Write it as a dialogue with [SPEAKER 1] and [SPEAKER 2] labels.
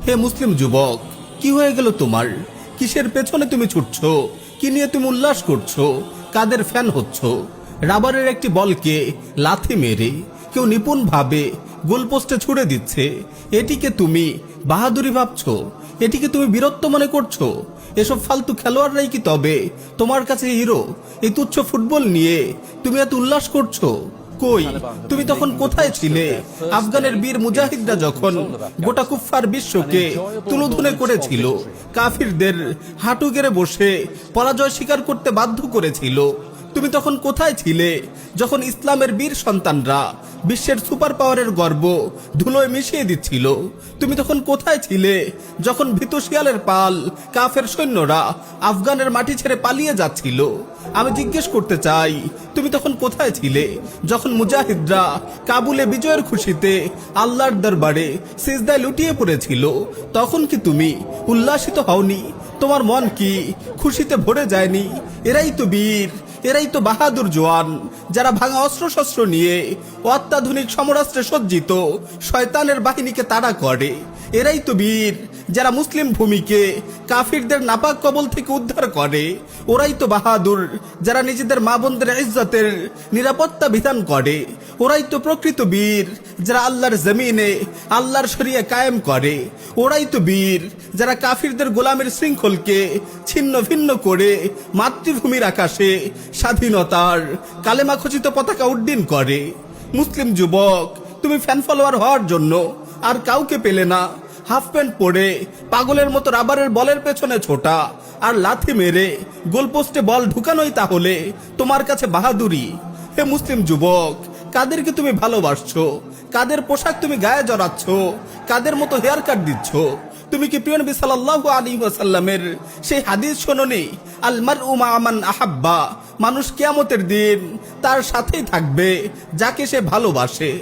[SPEAKER 1] হে মুসলিম যুবক, কি হয়ে গেল তোমার? কিসের পেছনে তুমি ছুটছো? কি নিয়ে তুমি উল্লাস করছো? কাদের ফ্যান হচ্ছ? রাবারের একটি বলকে লাথি মেরে কেউ নিপুণ ভাবে গোলপোস্টে ছুড়ে দিচ্ছে, এটিকে তুমি বাহাদুরি ভাবছো? এটিকে তুমি বীরত্ব মনে করছো? এসব ফালতু খেলোয়াড়রাই কি তবে তোমার কাছে হিরো? এই তুচ্ছ ফুটবল নিয়ে তুমি এত উল্লাস করছো? কই, তুমি তখন কোথায় ছিলে? আফগানের বীর মুজাহিদরা যখন গোটা কুফফার বিশ্বকে তুলোধুনে করেছিল, কাফিরদের হাঁটু গেড়ে বসে পরাজয় স্বীকার করতে বাধ্য করেছিল, তুমি তখন কোথায় ছিলে? যখন ইসলামের বীর সন্তানরা বিশ্বের সুপার পাওয়ারের গর্ব ধুলোয় মিশিয়ে দিচ্ছিল, তুমি তখন কোথায় ছিলে? যখন ভীত শিয়ালের পাল কাফের সৈন্যরা আফগানের মাটি ছেড়ে পালিয়ে যাচ্ছিল, আমি জিজ্ঞেস করতে চাই, তুমি তখন কোথায় ছিলে? যখন মুজাহিদরা কাবুলে বিজয়ের খুশিতে আল্লাহর দরবারে সিজদায় লুটিয়ে পড়েছিল, তখন কি তুমি উল্লাসিত হওনি? তোমার মন কি খুশিতে ভরে যায়নি? এরাই তো বীর, এরাই তো বাহাদুর জওয়ান, যারা ভাঙা অস্ত্রশস্ত্র নিয়ে অত্যাধুনিক সমরাস্ত্রে সজ্জিত শয়তানের বাহিনীকে তাড়া করে। এরাই তো বীর, যারা মুসলিম ভূমিকে কাফিরদের নাপাক কবল থেকে উদ্ধার করে। ওরাই তো বাহাদুর, যারা নিজেদের মা বোনদের ইজ্জতের নিরাপত্তা বিধান করে। ওরাই তো প্রকৃত বীর, যারা আল্লাহর জমিনে আল্লাহর শরিয়া কায়েম করে। ওরাই তো বীর, যারা কাফিরদের গোলামের শৃঙ্খলকে ছিন্ন ভিন্ন করে মাতৃভূমির আকাশে স্বাধীনতার কালেমা খচিত পতাকা উড্ডীন করে। মুসলিম যুবক, তুমি ফ্যান ফলোয়ার হওয়ার জন্য আর কাউকে পেলে না। হাফ প্যান্ট পরে পাগলের মতো রাবারের বলের পেছনে ছোটা আর লাথি মেরে গোলপোস্টে বল ঢুকানোই তাহলে তোমার কাছে বাহাদুরি? হে মুসলিম যুবক, কাদেরকে তুমি ভালোবাসছো? কাদের পোশাক তুমি গায়ে জড়াচ্ছ? কাদের মতো হেয়ার কাট দিচ্ছ? তুমি কি প্রিয় নবী সাল্লাল্লাহু আলাইহি ওয়াসাল্লামের সেই হাদিস শোনোনি, আল মারউ মা মান আহাব্বা? মানুষ কিয়ামতের দিন তার সাথেই থাকবে যাকে সে ভালোবাসে।